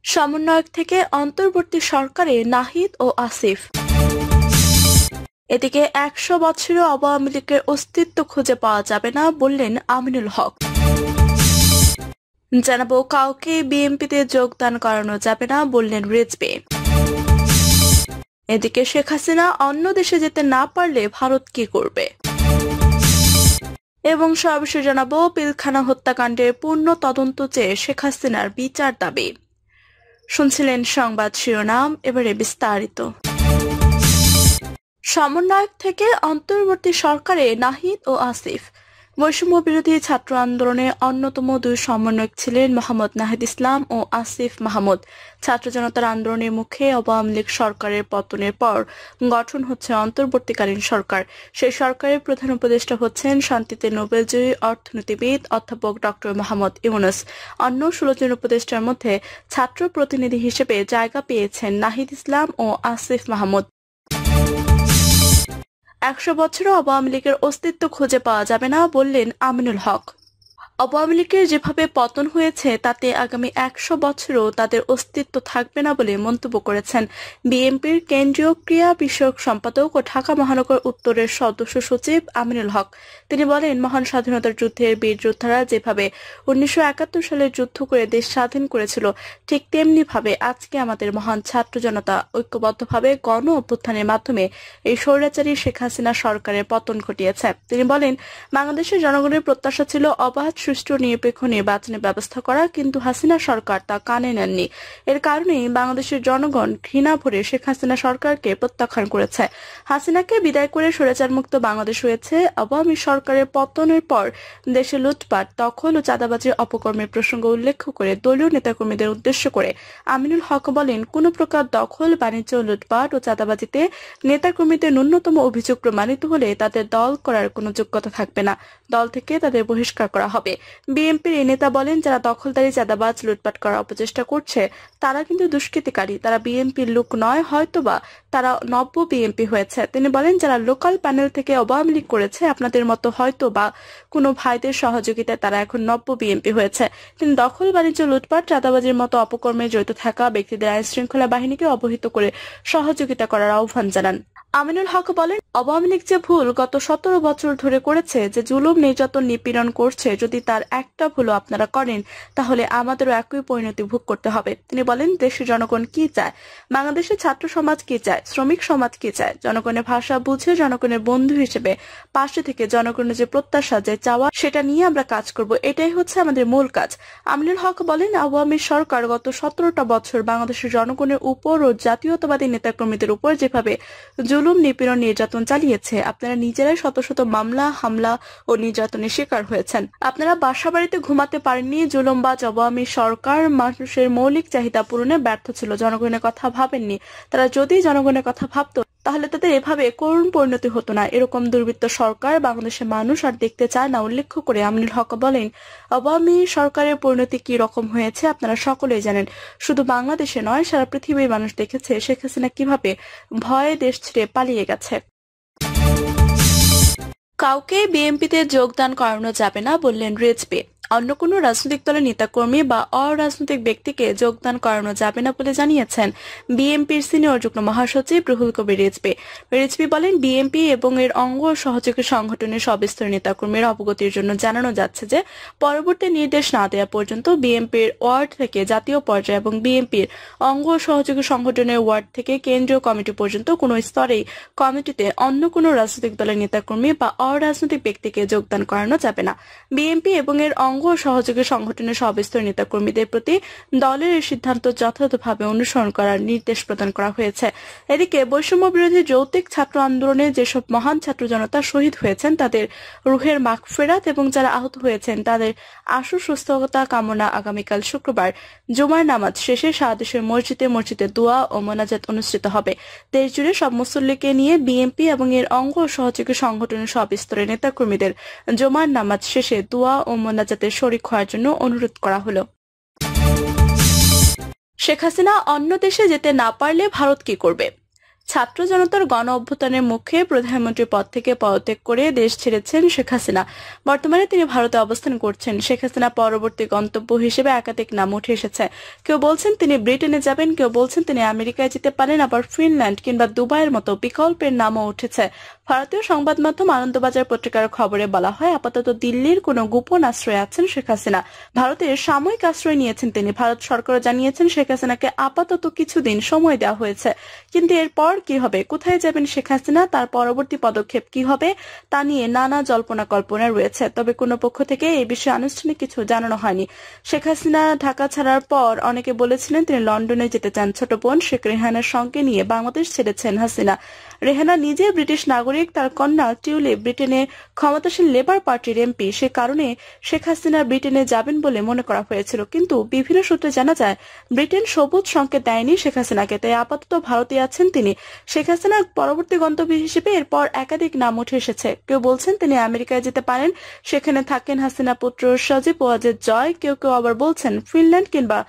সমন্বয়ক থেকে অন্তর্বর্তী সরকারে নাহিদ ও আসিফ। এদিকে ১০০ বছরেও আওয়ামী লীগের অস্তিত্ব খুঁজে পাওয়া যাবে না বললেন আমিনুল হক। জানাবো কাউকে বিএনপিতে যোগদান করানো যাবে না বললেন রিজভী। এদিকে শেখ হাসিনা অন্য দেশে যেতে না পারলে ভারত কি করবে, এবং সর্বশেষ জানাবো পিলখানা হত্যাকাণ্ডের পূর্ণ তদন্ত চেয়ে শেখ হাসিনার বিচার দাবি। শুনছিলেন সংবাদ শিরোনাম, এবারে বিস্তারিত। সমন্বয়ক থেকে অন্তর্বর্তী সরকারে নাহিদ ও আসিফ। বৈষম্য বিরোধী ছাত্র আন্দোলনে অন্যতম দুই সমন্বয়ক ছিলেন মোহাম্মদ নাহিদ ইসলাম ও আসিফ মাহমুদ। ছাত্র জনতার আন্দোলনের মুখে আওয়ামী লীগ সরকারের পতনের পর গঠন হচ্ছে অন্তর্বর্তীকালীন সরকার। সেই সরকারের প্রধান উপদেষ্টা হচ্ছেন শান্তিতে নোবেলজয়ী অর্থনীতিবিদ অধ্যাপক ডক্টর মোহাম্মদ ইউনূস। অন্য 16 জন উপদেষ্টার মধ্যে ছাত্র প্রতিনিধি হিসেবে জায়গা পেয়েছেন নাহিদ ইসলাম ও আসিফ মাহমুদ। ১০০ বছরও আওয়ামী লীগের অস্তিত্ব খুঁজে পাওয়া যাবে না বললেন আমিনুল হক। আওয়ামী লীগের যেভাবে পতন হয়েছে তাতে আগামী ১০০ বছরও তাদের অস্তিত্ব থাকবে না বলে মন্তব্য করেছেন বিএনপির কেন্দ্রীয় ক্রীড়া বিষয়ক সম্পাদক ও ঢাকা মহানগর উত্তরের সদস্য সচিব আমিনুল হক। তিনি বলেন, মহান স্বাধীনতার যুদ্ধের বীর যোদ্ধারা যেভাবে ১৯৭১ সালে যুদ্ধ করে দেশ স্বাধীন করেছিল, ঠিক তেমনি ভাবে আজকে আমাদের মহান ছাত্র জনতা ঐক্যবদ্ধভাবে গণ অভ্যুত্থানের মাধ্যমে এই স্বৈরাচারী শেখ হাসিনা সরকারের পতন ঘটিয়েছে। তিনি বলেন, বাংলাদেশের জনগণের প্রত্যাশা ছিল অবাধ সুষ্ঠু নিরপেক্ষ নির্বাচনের ব্যবস্থা করা, কিন্তু হাসিনা সরকার তা কানে নেননি। এর কারণেই বাংলাদেশের জনগণ ঘৃণা ভরে শেখ হাসিনা সরকারকে প্রত্যাখ্যান করেছে। হাসিনাকে বিদায় করে স্বৈরাচার মুক্ত বাংলাদেশ হয়েছে। আওয়ামী সরকারের পতনের পর দেশে লুটপাট, দখল ও চাঁদাবাজির অপকর্মের প্রসঙ্গ উল্লেখ করে দলীয় নেতাকর্মীদের উদ্দেশ্য করে আমিনুল হক বলেন, কোন প্রকার দখল, বাণিজ্য, লুটপাট ও চাঁদাবাজিতে নেতাকর্মীদের ন্যূনতম অভিযোগ প্রমাণিত হলে তাদের দল করার কোনো যোগ্যতা থাকবে না, দল থেকে তাদের বহিষ্কার করা হবে। বিএনপির এই নেতা বলেন, যারা দখলদারি, চাঁদাবাজ, লুটপাট করার অপচেষ্টা করছে তারা কিন্তু দুষ্কৃতিকারী, তারা বিএনপির লোক নয়, হয়তোবা তারা নব্য বিএনপি হয়েছে। তিনি বলেন, যারা লোকাল প্যানেল থেকে আওয়ামী লীগ করেছে আপনাদের মতো হয়তো বা কোনো ভাইদের সহযোগিতায় তারা এখন নব্য বিএনপি হয়েছে। তিনি দখল, বাণিজ্য, লুটপাট, চাঁদাবাজির মতো অপকর্মে জড়িত থাকা ব্যক্তিদের আইন শৃঙ্খলা বাহিনীকে অবহিত করে সহযোগিতা করার আহ্বান জানান। আমিনুল হক বলেন, আওয়ামী লীগ যে ভুল গত 17 বছর ধরে করেছে, যে জুলুম, নির্যাতন, নিপীড়ন করছে, যদি তার একটা ভুলও আপনারা করেন তাহলে আমাদেরও একই পরিণতি ভোগ করতে হবে। তিনি বলেন, দেশের জনগণ কি চায়, বাংলাদেশের ছাত্র সমাজ কি চায়, শ্রমিক সমাজ কি চায়, জনগণের ভাষা বুঝে জনগণের বন্ধু হিসেবে পাশে থেকে জনগণের যে প্রত্যাশা, যে চাওয়া, সেটা নিয়ে আমরা কাজ করব, এটাই হচ্ছে আমাদের মূল কাজ। আমিনুল হক বলেন, আওয়ামী সরকার গত 17টা বছর বাংলাদেশের জনগণের উপর ও জাতীয়তাবাদী নেতাকর্মীদের উপর যেভাবে জুলুম, নিপীড়ন, নির্যাতন চালিয়েছে, আপনারা নিজেরাই শত শত মামলা, হামলা ও নির্যাতনের শিকার হয়েছেন। আপনারা বাসাবাড়িতে ঘুমাতে পারেননি। জুলুমবাজ আওয়ামী সরকার মানুষের মৌলিক চাহিদা পূরণে ব্যর্থ ছিল, জনগণের কথা ভাবেননি। তারা যদি জনগণের কথা ভাবত তাহলে তাদের এভাবে করুণ পরিণতি হতো না। এরকম দুর্বৃত্ত সরকার বাংলাদেশের মানুষ আর দেখতে চায় না। উল্লেখ করে আমিনুল হক বলেন, আওয়ামী সরকারের পরিণতি কি রকম হয়েছে আপনারা সকলেই জানেন। শুধু বাংলাদেশে নয়, সারা পৃথিবীর মানুষ দেখেছে শেখ হাসিনা কিভাবে ভয়ে দেশ ছেড়ে পালিয়ে গেছে। কাউকে বিএনপিতে যোগদান করানো যাবে না বললেন রিজভী। অন্য কোনো রাজনৈতিক দলের নেতাকর্মী বা অরাজনৈতিক ব্যক্তিকে যোগদান করানো যাবে না বলে জানিয়েছেন বিএনপির সিনিয়র যুগ্ম মহাসচিব রুহুল কবির রিজভী। রিজভী বলেন, বিএনপি এবং এর অঙ্গ ও সহযোগী সংগঠনের সব স্তরের নেতাকর্মীর অবগতির জন্য জানানো যাচ্ছে যে পরবর্তী নির্দেশ না দেওয়া পর্যন্ত বিএনপির ওয়ার্ড থেকে জাতীয় পর্যায়ে এবং বিএনপির অঙ্গ ও সহযোগী সংগঠনের ওয়ার্ড থেকে কেন্দ্রীয় কমিটি পর্যন্ত কোনো স্তরেই কমিটিতে অন্য কোনো রাজনৈতিক দলের নেতাকর্মী বা অরাজনৈতিক ব্যক্তিকে যোগদান করানো যাবে না। বিএনপি এবং এর অঙ্গ ও সহযোগী সংগঠনের সব স্তরের নেতাকর্মীদের প্রতি দলের এই সিদ্ধান্ত যথাযথভাবে অনুসরণ করার নির্দেশ প্রদান করা হয়েছে। এদিকে বৈষম্য বিরোধী যৌক্তিক ছাত্র আন্দোলনে যেসব মহান ছাত্র জনতা শহীদ হয়েছেন তাদের রুহের মাগফিরাত এবং যারা আহত হয়েছেন তাদের আশু সুস্থতা কামনা আগামীকাল শুক্রবার জুমার নামাজ শেষে সারা দেশের মসজিদে মসজিদে দোয়া ও মোনাজাত অনুষ্ঠিত হবে। দেশ জুড়ে সব মুসল্লিকে নিয়ে বিএনপি এবং এর অঙ্গ ও সহযোগী সংগঠনের সব স্তরের নেতাকর্মীদের জুমার নামাজ শেষে দোয়া ও মোনাজাতে শরীক হওয়ার জন্য অনুরোধ করা হলো। শেখ হাসিনা অন্য দেশে যেতে না পারলে ভারত কি করবে? ছাত্র জনতার গণ অভ্যুত্থানের মুখে প্রধানমন্ত্রী পদ থেকে পদত্যাগ করে দেশ ছেড়েছেন শেখ হাসিনা। বর্তমানে তিনি ভারতে অবস্থান করছেন। শেখ হাসিনা পরবর্তী গন্তব্য হিসেবে একাধিক নাম উঠে এসেছে। কেউ বলছেন তিনি ব্রিটেনে যাবেন, কেউ বলছেন তিনি আমেরিকায় যেতে পারেন, আবার ফিনল্যান্ড কিংবা দুবাইয়ের মতো বিকল্পের নামও উঠেছে। ভারতীয় সংবাদ মাধ্যম আনন্দবাজার পত্রিকার খবরে বলা হয়, আপাতত দিল্লির কোনো গোপন আশ্রয়ে আছেন শেখ হাসিনা। ভারতের সাময়িক আশ্রয় নিয়েছেন তিনি। ভারত সরকারও জানিয়েছেন শেখ হাসিনাকে আপাতত কিছুদিন সময় দেওয়া হয়েছে। কিন্তু এরপর কি হবে, কোথায় যাবেন শেখ হাসিনা, তার পরবর্তী পদক্ষেপ কি হবে তা নিয়ে নানা জল্পনা কল্পনা রয়েছে। তবে কোনো পক্ষ থেকে এই বিষয়ে আনুষ্ঠানিক কিছু জানানো হয়নি। শেখ হাসিনা ঢাকা ছাড়ার পর অনেকে বলেছিলেন তিনি লন্ডনে যেতে চান। ছোট বোন শেখ রেহানার সঙ্গে নিয়ে বাংলাদেশ ছেড়েছেন হাসিনা। রেহানা নিজে ব্রিটিশ নাগরিক, তার কন্যা টিউলিপ ব্রিটেনে ক্ষমতাসীন লেবার পার্টির এমপি। সে কারণে শেখ হাসিনা ব্রিটেনে যাবেন বলে মনে করা হয়েছিল। কিন্তু বিভিন্ন সূত্রে জানা যায় ব্রিটেন সবুজ সংকেত দেয়নি শেখ হাসিনাকে, তাই আপাতত ভারতে আছেন তিনি। শেখ হাসিনার পরবর্তী গন্তব্য হিসেবে এরপর একাধিক নাম উঠে এসেছে। কেউ বলছেন তিনি আমেরিকায় যেতে পারেন, সেখানে থাকেন হাসিনা পুত্র সজীব ওয়াজেদ জয়। কেউ কেউ আবার বলছেন ফিনল্যান্ড কিংবা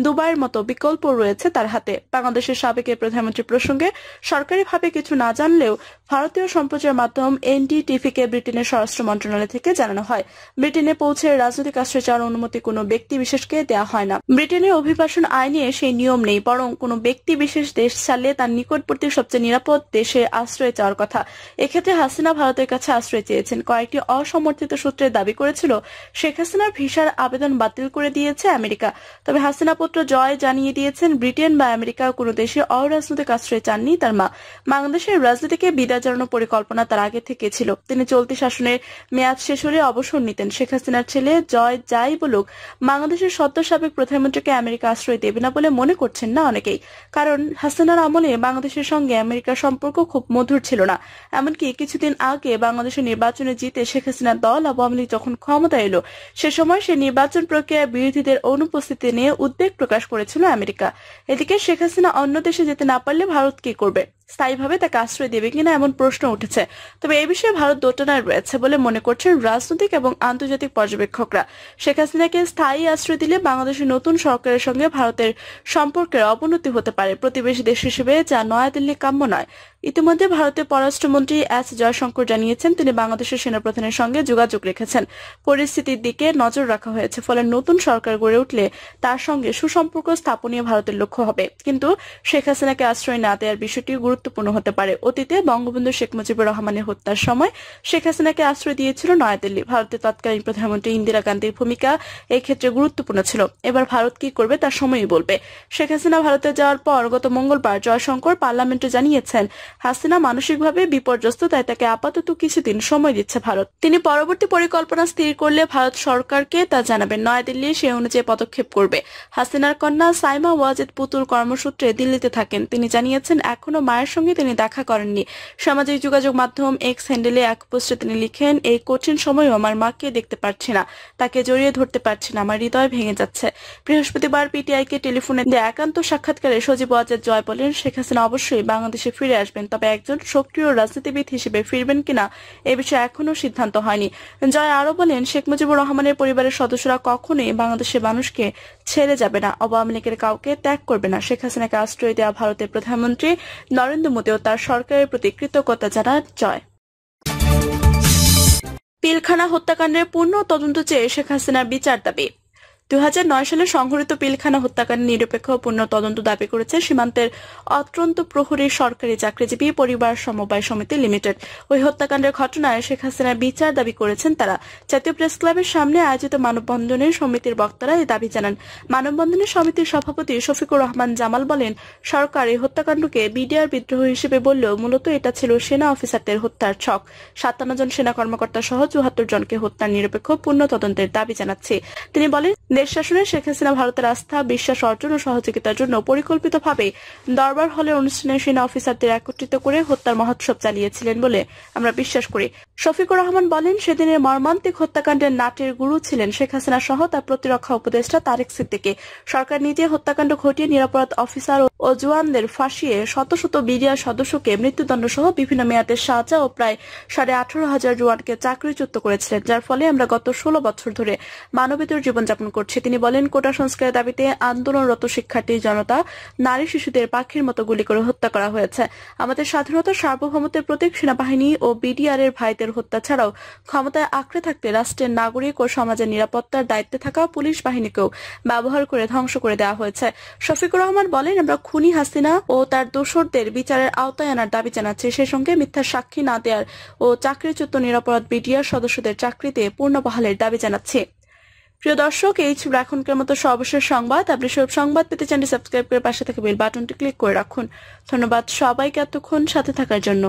দুবাইয়ের মতো বিকল্প রয়েছে তার হাতে। বাংলাদেশের সাবেক প্রধানমন্ত্রী প্রসঙ্গে সরকারিভাবে কিছু না জানলেও ভারতীয় সম্প্রচার মাধ্যম এনডিটিভি-কে ব্রিটেনের স্বরাষ্ট্র মন্ত্রণালয় থেকে জানানো হয়, ব্রিটেনে পৌঁছে রাজনৈতিক আশ্রয় চাওয়ার অনুমতি কোনো ব্যক্তি বিশেষকে দেওয়া হয় না। ব্রিটেনের অভিবাসন আইনে সেই নিয়ম নেই, বরং কোনো ব্যক্তি বিশেষ দেশ ছাড়লে তার নিকটবর্তী সবচেয়ে নিরাপদ দেশে আশ্রয় চাওয়ার কথা। এক্ষেত্রে হাসিনা ভারতের কাছে আশ্রয় চেয়েছেন। কয়েকটি অসমর্থিত সূত্রে দাবি করেছিল শেখ হাসিনার ভিসার আবেদন বাতিল করে দিয়েছে আমেরিকা। তবে হাসিনা পুত্র জয় জানিয়ে দিয়েছেন ব্রিটেন বা আমেরিকা কোনো দেশে অরাজনৈতিক আশ্রয় চাননি তার মা। বাংলাদেশের রাজনীতিকে বিদায় জানানোর পরিকল্পনা তার আগে থেকে ছিল। তিনি চলতি শাসনের মেয়াদ শেষ হলে অবসর নিতেন। শেখ হাসিনার ছেলে জয় যাই বলুক, বাংলাদেশের সদ্য সাবেক প্রধানমন্ত্রীকে আমেরিকা আশ্রয় দেবে না বলে মনে করছেন না অনেকেই। কারণ হাসিনার আমলে বাংলাদেশের সঙ্গে আমেরিকার সম্পর্ক খুব মধুর ছিল না। এমনকি কিছুদিন আগে বাংলাদেশের নির্বাচনে জিতে শেখ হাসিনার দল আওয়ামী লীগ যখন ক্ষমতা এলো, সে সময় সে নির্বাচন প্রক্রিয়ায় বিরোধীদের অনুপস্থিতি নিয়ে উদ্বেগ প্রকাশ করেছিল আমেরিকা। এদিকে শেখ হাসিনা অন্য দেশে যেতে না পারলে ভারত কি করবে, স্থায়ীভাবে তাকে আশ্রয় দেবে কিনা এমন প্রশ্ন উঠেছে। তবে এই বিষয়ে ভারত দোটানায় রয়েছে বলে মনে করছেন রাজনৈতিক এবং আন্তর্জাতিক পর্যবেক্ষকরা। শেখ হাসিনাকে স্থায়ী আশ্রয় দিলে বাংলাদেশের নতুন সরকারের সঙ্গে ভারতের সম্পর্কের অবনতি হতে পারে, প্রতিবেশী দেশ হিসেবে যা নয়াদিল্লি কাম্য নয়। ইতিমধ্যে ভারতের পররাষ্ট্রমন্ত্রী এস জয়শঙ্কর জানিয়েছেন তিনি বাংলাদেশের সেনাপ্রধানের সঙ্গে যোগাযোগ রেখেছেন। পরিস্থিতির দিকে নজর রাখা হয়েছে, ফলে নতুন সরকার গড়ে উঠলে তার সঙ্গে সুসম্পর্ক স্থাপনীয় ভারতের লক্ষ্য হবে। কিন্তু শেখ হাসিনাকে আশ্রয় না দেওয়ার বিষয়টি গুরুত্বপূর্ণ হতে পারে। অতীতে বঙ্গবন্ধু শেখ মুজিবুর রহমানের হত্যার সময় শেখ হাসিনাকে আশ্রয় দিয়েছিল নয়াদিল্লি। ভারতের তৎকালীন প্রধানমন্ত্রী ইন্দিরা গান্ধীর ভূমিকা এই ক্ষেত্রে গুরুত্বপূর্ণ ছিল। এবার ভারত কি করবে তার সময়ই বলবে। শেখ হাসিনা ভারতে যাওয়ার পর গত মঙ্গলবার জয়শঙ্কর পার্লামেন্টে জানিয়েছেন হাসিনা মানসিকভাবে বিপর্যস্ত, তাই তাকে আপাতত কিছুদিন সময় দিচ্ছে ভারত। তিনি পরবর্তী পরিকল্পনা স্থির করলে ভারত সরকারকে তা জানাবেন। নয়াদিল্লি সে অনুযায়ী পদক্ষেপ করবে। হাসিনার কন্যা সাইমা ওয়াজেদ পুতুল কর্মসূত্রে দিল্লিতে থাকেন। তিনি জানিয়েছেন এখনো মায়ের সঙ্গে তিনি দেখা করেননি। সামাজিক যোগাযোগ মাধ্যম এক্স হ্যান্ডেলে এক পোস্টে তিনি লিখেন, এই কঠিন সময়ও আমার মাকে দেখতে পারছি না, তাকে জড়িয়ে ধরতে পারছি না, আমার হৃদয় ভেঙে যাচ্ছে। বৃহস্পতিবার পিটিআইকে টেলিফোনে দেয়া একান্ত সাক্ষাৎকারে সজীব ওয়াজেদ জয় বলেন শেখ হাসিনা অবশ্যই বাংলাদেশে ফিরে আসবেন, তবে একজন সক্রিয় রাজনীতিবিদ হিসেবে ফিরবেন কিনা এ বিষয়ে এখনো সিদ্ধান্ত হয়নি। জয় আরো বলেন শেখ মুজিবুর রহমানের পরিবারের সদস্যরা কখনোই বাংলাদেশের মানুষকে ছেড়ে যাবে না, আওয়ামী লীগের কাউকে ত্যাগ করবে না। শেখ হাসিনাকে আশ্রয় দেওয়া ভারতের প্রধানমন্ত্রী নরেন্দ্র মোদী ও তার সরকারের প্রতি কৃতজ্ঞতা জানান জয়। পিলখানা হত্যাকাণ্ডের পূর্ণ তদন্ত চেয়ে শেখ হাসিনার বিচার দাবি। 2009 সালে সংঘটিত পিলখানা হত্যাকাণ্ডের নিরপেক্ষ পূর্ণ তদন্ত দাবি করেছে সীমান্তের অত্যন্ত প্রহরী সরকারি চাকরিজীবী পরিবার সমবায় সমিতি লিমিটেড। ওই হত্যাকাণ্ডের ঘটনায় শেখ হাসিনার বিচার দাবি করেছেন তারা। জাতীয় প্রেস ক্লাবের সামনে আয়োজিত মানববন্ধনে সমিতির বক্তারা এই দাবি জানান। মানববন্ধনে সমিতির সভাপতি শফিকুর রহমান জামাল বলেন, সরকার এই হত্যাকাণ্ডকে বিডিআর বিদ্রোহ হিসেবে বললেও মূলত এটা ছিল সেনা অফিসারদের হত্যার ছক। 57 জন সেনা কর্মকর্তা সহ 74 জনকে হত্যার নিরপেক্ষ পূর্ণ তদন্তের দাবি জানাচ্ছে। তিনি বলেন, দেশ শাসনে শেখ হাসিনা ভারতের আস্থা বিশ্বাস অর্জন ও সহযোগিতার জন্য পরিকল্পিতভাবে দরবার হলের অনুষ্ঠানে সেনা অফিসারদের একত্রিত করে হত্যার মহোৎসব চালিয়েছিলেন বলে আমরা বিশ্বাস করি। শফিকুর রহমান বলেন, সেদিনের মর্মান্তিক হত্যাকাণ্ডের নাটের গুরু ছিলেন শেখ হাসিনা সহ তার প্রতিরক্ষা উপদেষ্টা তারেক সিদ্দিকী। সরকার নিজে হত্যাকাণ্ড ঘটিয়ে নিরাপরাধ অফিসার ও জওয়ানদের ফাঁসিয়ে শত শত বিডিআর সদস্যকে মৃত্যুদণ্ড সহ বিভিন্ন মেয়াদের সাজা ও প্রায় 18,500 জওয়ানকে চাকরিচ্যুত করেছিলেন, যার ফলে আমরা গত 16 বছর ধরে মানবেতর জীবনযাপন করছি। তিনি বলেন, কোটা সংস্কারের দাবিতে আন্দোলনরত শিক্ষার্থী জনতা, নারী শিশুদের পাখির মতো গুলি করে হত্যা করা হয়েছে। আমাদের স্বাধীনতা সার্বভৌমত্বের প্রতীক সেনাবাহিনী ও বিডিআর এর ভাইদের হত্যা ছাড়াও ক্ষমতায় আঁকড়ে থাকতে রাষ্ট্রের নাগরিক ও সমাজের নিরাপত্তার দায়িত্বে থাকা পুলিশ বাহিনীকেও ব্যবহার করে ধ্বংস করে দেওয়া হয়েছে। শফিকুর রহমান বলেন, আমরা খুনি হাসিনা ও তার দোসরদের বিচারের আওতায় আনার দাবি জানাচ্ছি। সেই সঙ্গে মিথ্যা সাক্ষী না দেওয়ার ও চাকরিচ্যুত নিরাপরাধ বিডিআর সদস্যদের চাকরিতে পূর্ণ বহালের দাবি জানাচ্ছি। প্রিয় দর্শক, এই ছিল এখনকার মতো সর্বশেষ সংবাদ। আপনি সব সংবাদ পেতে চ্যানেলটি সাবস্ক্রাইব করে পাশে থাকা বেল বাটনটি ক্লিক করে রাখুন। ধন্যবাদ সবাইকে এতক্ষণ সাথে থাকার জন্য।